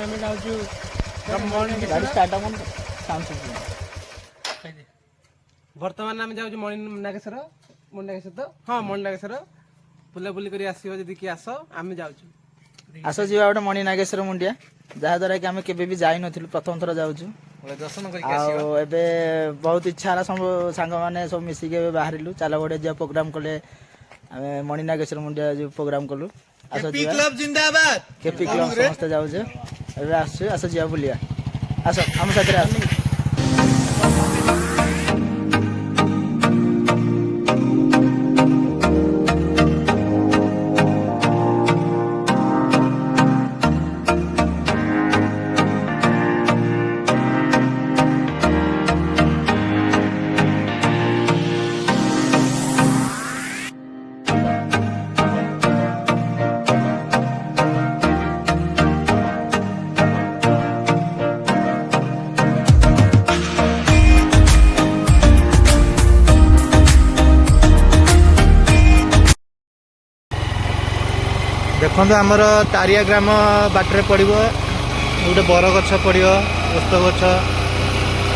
आम जाऊँ बर्तमान आम जाऊँ मणिनागेश्वर मणिनागेश्वर तो हाँ मणिनागेश्वर बुलाबुली कर आसो किए आस आम जाऊँ आस जा गोटे मणिनागेश्वर मुंडिया जहाद्वारा कि आम के जाई नथिलु प्रथम थर जाऊँ दर्शन एबे बहुत इच्छा है सब सांग मैंने सब मिसिक बाहरिलु चल गोटे जो प्रोग्राम कले मणिनागेश्वर मुंडिया जो प्रोग्राम कलु केपी क्लब जिंदाबाद केपी क्लब समस्त जाऊे एबे आस जा बुलिया आस आम साथ आस देखो आमर तारिया ग्राम बाटर पड़ो गोटे बर गछ पड़ो ओस्त गछ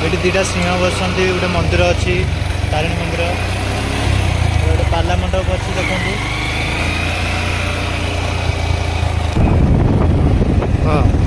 ये दुटा सिंह बसंत गोटे मंदिर अच्छी तारिणी मंदिर गोटे पाला मंडप अच्छी देखो हाँ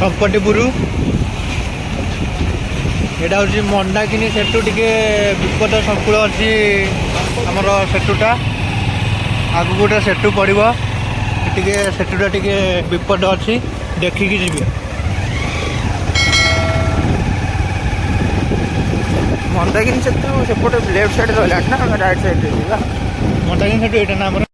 कंपटीपुर यहाँ हूँ मंडाकिनी सेतु टी विपद संकुल अच्छी आमर सेतुटा आग गोटे सेतु पड़ो टे सेतुटा टी विपद अच्छी देखिकी जी मंदाकिनी सेतु सेपटे लेफ्ट साइड रहा ना राइट साइड मंडाकिनी सेतु यहाँ ना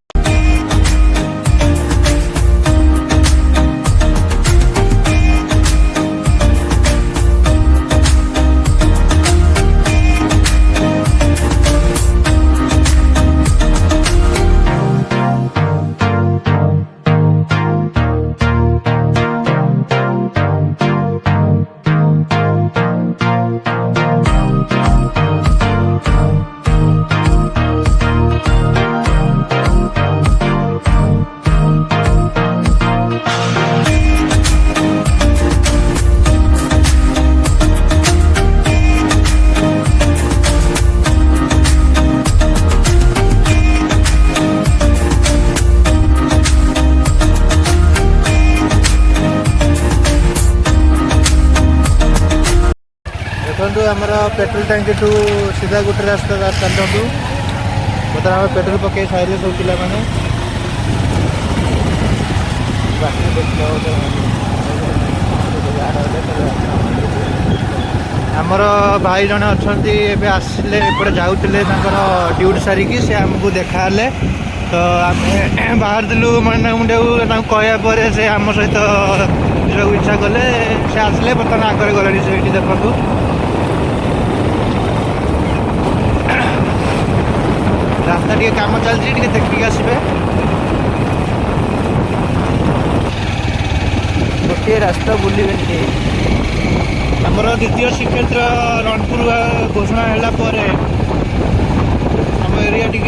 देखो आमर पेट्रोल टैंक टू सीधा गोटे रास्ता चलतु बर्तमान पेट्रोल पकई सारे सब पिला मैंने आमर भाई जड़े अच्छा आसिले जाऊे ड्यूटी सारिकी से आमको देखा तो आम बाहर दिलु मन मुंडे कहपर से आम सहित इच्छा कले से आसिले बर्तमान आगे गले से देखु रास्ता टे कम चलती देखिक आसबे। गोटे रास्ता बुले आमर द्वितीय श्रीक्षेत्र रणपुर घोषणा है आम एरिया टी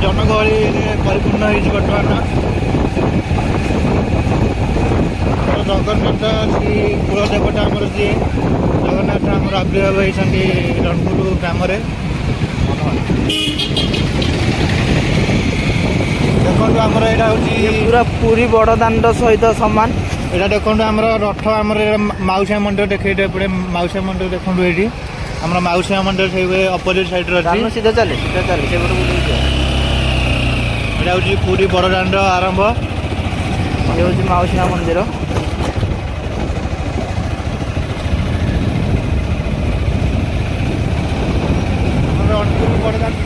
जनगहली परिपूर्ण हो बर्तमान। जगन्नाथ श्री कुलदेवता आमर जी जगन्नाथ आमर आविर्भाव होती रणपुर ग्राम। देखो आमर यहाँ हूँ पूरा पूरी बड़ दाण्ड सहित सामान। यहाँ देखो आम रथ आम माउसिया मंदिर देखे एपटे माउसिया मंदिर देखो ये आम माउसिया मंदिर से अपोजिट साइड रही सीधा चले से यहाँ हूँ पूरी बड़ दाण्ड आरंभ। ये हूँ माउसिया मंदिर। रणपुर बड़ दाण्ड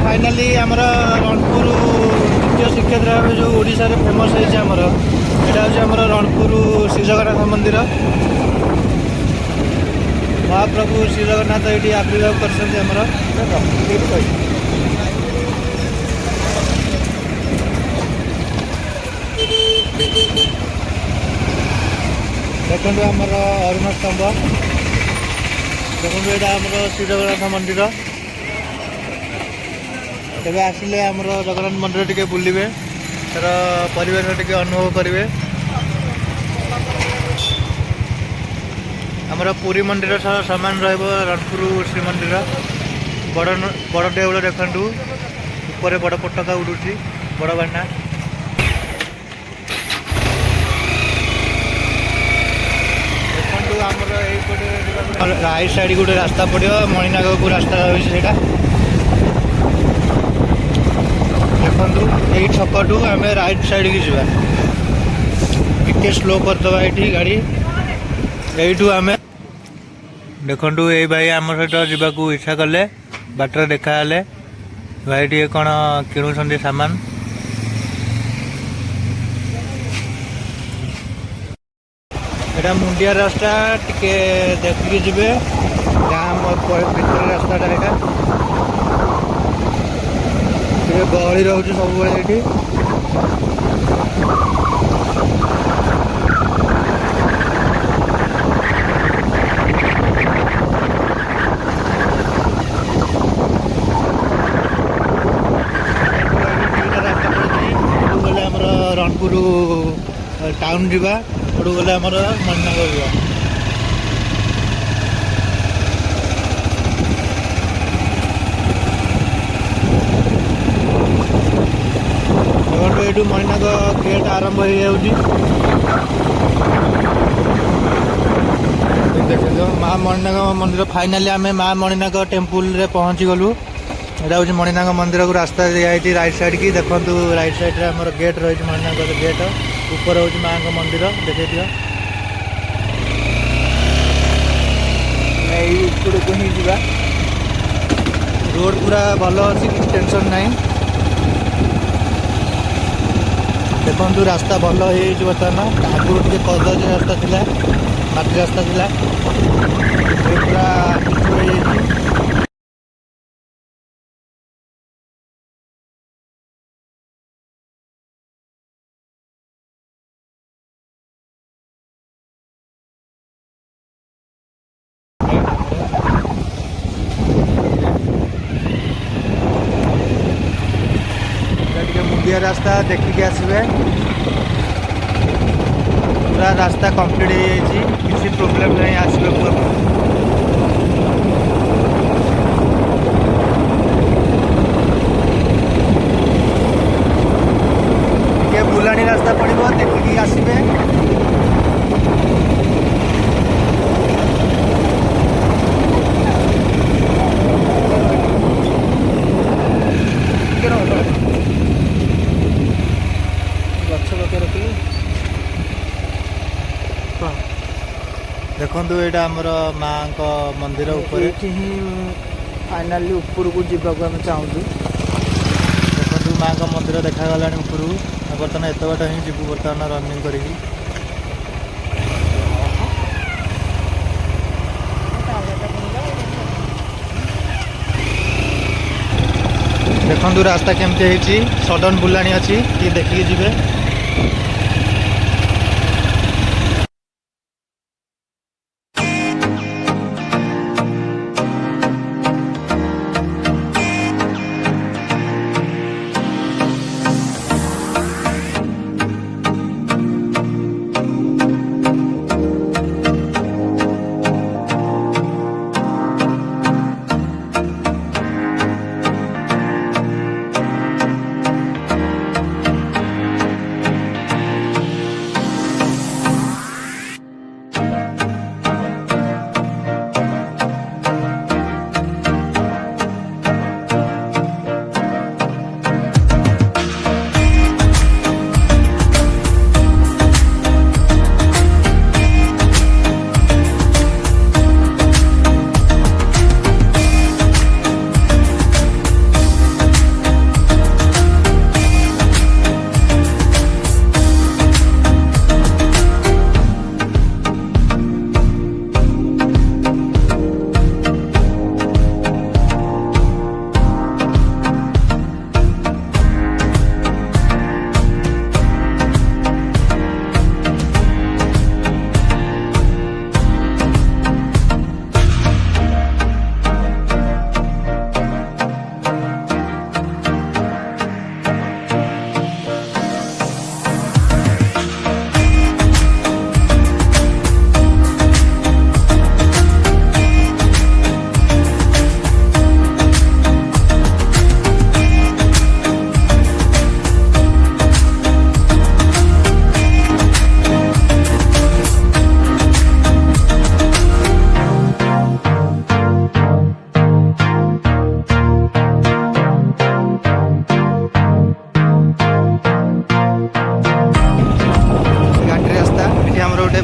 फाइनाली आमर रणपुर द्वितीय श्रीक्षेत्र जो ओडिशा रे फेमस है आमर यहाँ हूँ आमर रणपुर श्री जगन्नाथ मंदिर। महाप्रभु श्री जगन्नाथ ये आविर्भाव कर देखो आमर अरुण स्तंभ देखो यहाँ आमर श्री जगन्नाथ मंदिर। तेज आसिले आमर जगन्नाथ मंदिर टे बुलिबे तार परिवेश टे अनुभव करेंगे। आमर पुरी मंदिर सह सामान रणपुर श्री मंदिर बड़ बड़ देउल देखु ऊपर बड़ पताका उड़ू बड़ बाना। देखु आमर ये राइट साइड गोटे रास्ता पड़ो मणिनाग को रास्ता रही है। देखु यही छकटू आम राइट साइड की जा टे स्लो करदे ये गाड़ी यू आम देखु ये भाई आम सहित जावाक इच्छा कले बाटर देखा भाई टे कौन किणुंट सामान। यहाँ मुंडिया रास्ता टे देखिए जी गाँव भर रास्ताटा ये गहली रोचे सब ये रणपुर टाउन जावा गले आमर मणिनाग जावा। ये मणिनाग गेट आरंभ हो माँ मणिनाग मंदिर। फाइनाली आम माँ मणिनाग टेम्पुल रे पहुँची गलु। यहाँ हूँ मणिनाग मंदिर को रास्ता दिखाई राइट साइड की देखु राइट साइड रे आमर गेट रही मणिनाग गेट ऊपर हूँ माँ का मंदिर देखे दियो। रोड पूरा भल अच्छी किसी टेंशन नहीं। देखु रास्ता भल हो बर्तमान आगुरी टे कदज रास्ता थिला माटी रास्ता थिला पूरा मुंडिया रास्ता देखिए आसबे। पूरा रास्ता कंप्लीट हो जाइए किसी प्रोब्लेम नहीं आसवे टे बुलाणी रास्ता पड़ो देखिए आसवे देखु यहाँ आमर माँ मंदिर ऊपर ही फाइनाली ऊपर को जीवाक आम चाहूँ देखो माँ का मंदिर देखागला ऊपर बर्तमान एत बाट ही जीव बर्तमान रनिंग करी देखु रास्ता केमती सडन बुलाणी अच्छी ये देखिए जी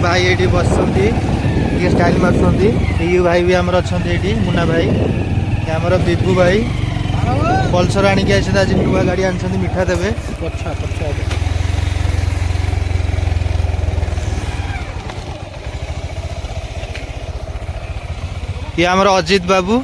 भाई ये बस स्टाइल मार्च यू भाई भी आमर अच्छा मुन्ना भाई आमर बिबू भाई पल्सर आणिक आज नुआ गाड़ी आनी मिठा देवे ये आमर अजित बाबू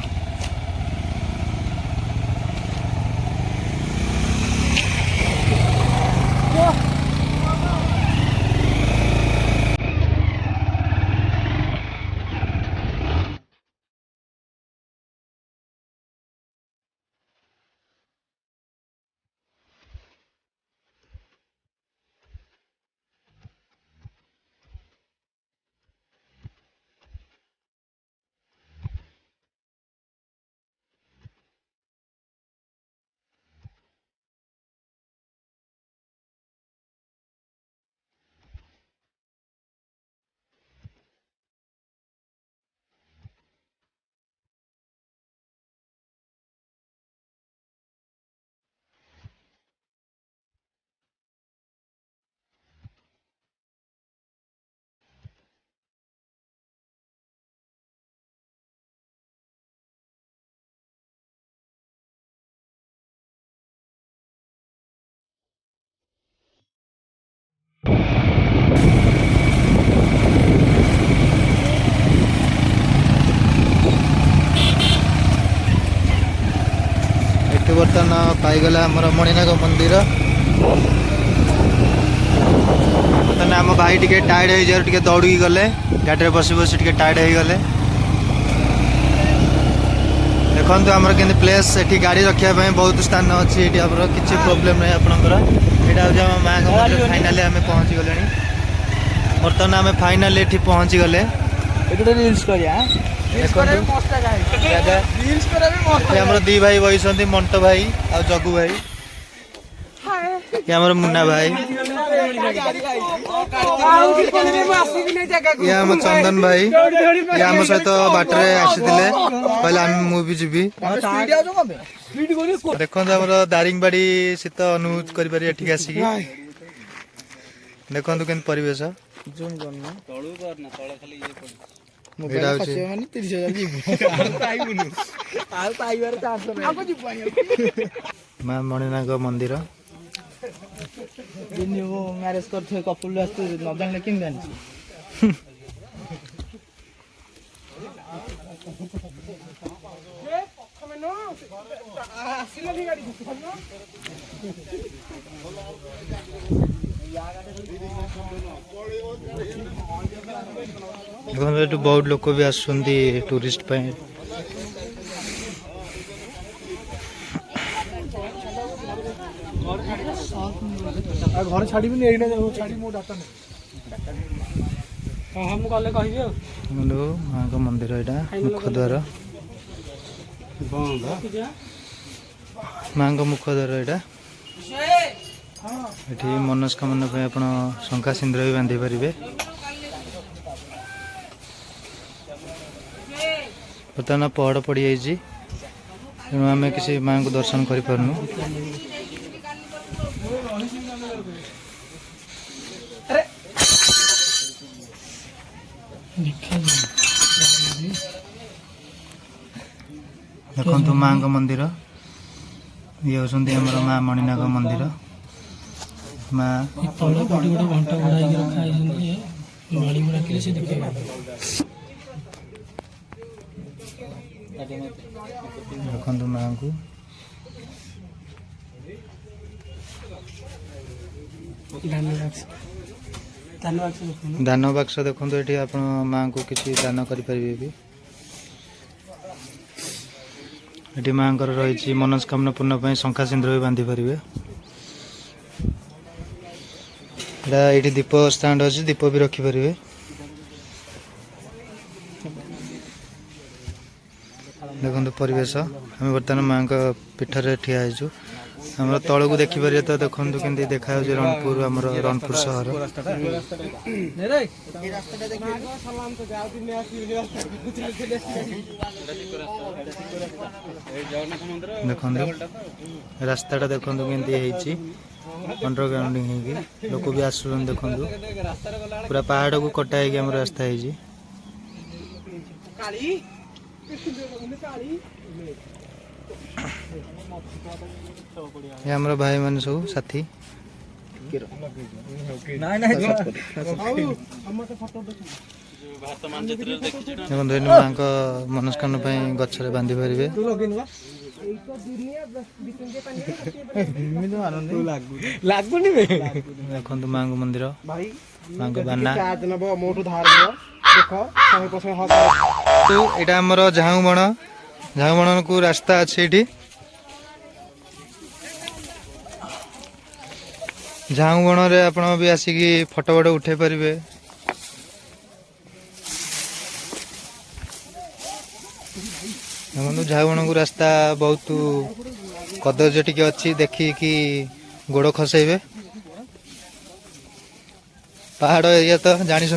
बर्तमान पाईगला आमर मणिनाग मंदिर बर्तमान आम भाई टे टायर्ड हो टे दौड़ी गले गाड़ी बस बस टे टायर्ड हो गले देखो आमर के प्लेस ये गाड़ी रखापी बहुत स्थान अच्छी ये किसी प्रोब्लेम नहीं आपंकर यहाँ हूँ आम माँ का फाइनाली आम पहुँची गले बर्तमान आम फाइनाल ये पहुँची गले ରିଲ୍ସ କରିବା आमर दी भाई बही मंटो भाई आ जगू भाई ये आमर मुन्ना भाई ये आम चंदन भाई ये आम सहित बाटरे आसीथिले कहले आम मु भी जीवी देखो आमर दारिंगबाड़ी शीत अनुभूत करि पारि एठी आसिकी देखो केन परिवेश एटा होची मां मणिनाग मंदिर ମ୍ୟାରେଜ କରିଥିବେ କପୁଲ ଆସୁ ନ ଜାଣିଲେ କେମିତି ଜାଣିଛି देखो बहुत लोक भी आसुंदी टूरिस्ट पे घर छाड़ी छाड़ी मो डाटा हम गले कहिबे माँ का मंदिर एटा मुखद्वार माँ का मुखद्वार एटा एठी मनस्कामना पे आपण शंखा सिंदूर भी बांधि पारिबे बर्तमान पहाड़ पड़ जाइए तेणु आम किसी माँ को दर्शन कर पारनु देखु माँ का मंदिर ये होती आम माँ मणिनाग मंदिर माँ देखु माँ को दान बाक्स देखो ये आप माँ को किसी दान करें ये माँ रही मनस्कामना पूर्ण शंखा सिंदूर भी बांधि पारे ये दीप स्टैंड अच्छी दीप भी रखिपारे देखो परिवेश आम बर्तमान माँ का पीठर ठिया हो आम तल को देखिपारे तो देखो केमती देखा रणपुर आम रणपुर सहर देखो रास्ता देखो केमती अंडरग्राउंडिंग लोक भी आसुन देखो पूरा पहाड़ को कटा आम रास्ता है ये हमारे भाई मान सब साथी माँ का मनस्कामना गचरे बांधि पारे देखो माँ को मंदिर माँ को बाना तो यहाँ आमर झाऊ बण को रास्ता अच्छे ये झाऊ बण रे आप भी आसिकी फोटो फोटो उठे पारे देखो झाऊ बण को रास्ता बहुत कदर्य टी अच्छी देखिकी गोड़ खसैबे पहाड़ एरिया तो जानी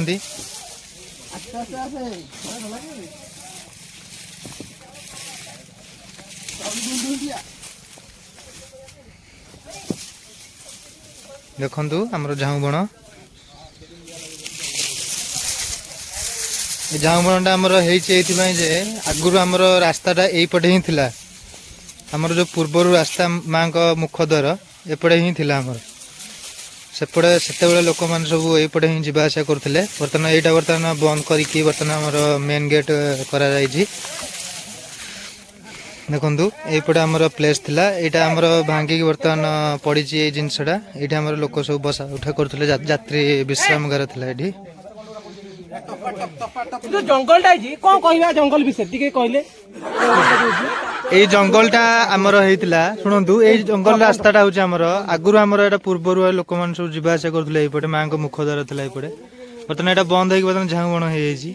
देखु आमर झाऊ बण झाऊ बणटा आमर जे आगुरी आमर रास्ताटा यहीपटे ही थिला आमर जो पूर्वर रास्ता माँ का मुखद्वार एपटे ही थिला आमर सेपटे से लोक मैंने सब यहीपटे ही जावा आसा करते बर्तमान यहाँ बर्तमान बंद करके बर्तमान आमर मेन गेट करा देखु यहीपटे आमर प्लेस थिला यहाँ आमर भांगिकी बर्तमान पड़ी ये जिनसटा ये आमर लोक सब बसा उठा करते यात्री विश्रामगार थिला ये जंगलटा कौन कहवा जंगल विषय कहले ये जंगलटा आमर होता शुणु ये जंगल रास्ताटा हूँ आमर आगुरी आमर यहाँ पूर्वर लोक मैंने सब जावा आसा करते माँ को मुखद्वार था ये ବର୍ତ୍ତମାନ ଏଇଟା ବନ୍ଦ ହେଇକି ବର୍ତ୍ତମାନ ଝାଉଁ ବଣ ହେଇଯାଇଛି।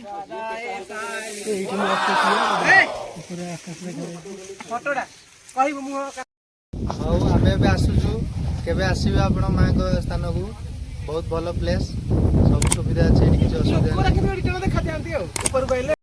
ହଉ ଆମେ ଏବେ ଆସୁଛୁ, କେବେ ଆସିବେ ଆପଣ ମାଙ୍କ ସ୍ଥାନକୁ? ବହୁତ ଭଲ ପ୍ଲେସ୍, ସବୁ ସୁବିଧା ଅଛି, ଏଠି କିଛି ଅସୁବିଧା ନାହିଁ। ଦେଖାଯାଆନ୍ତି ଆଉ ଉପରକୁ ଆଇଲେ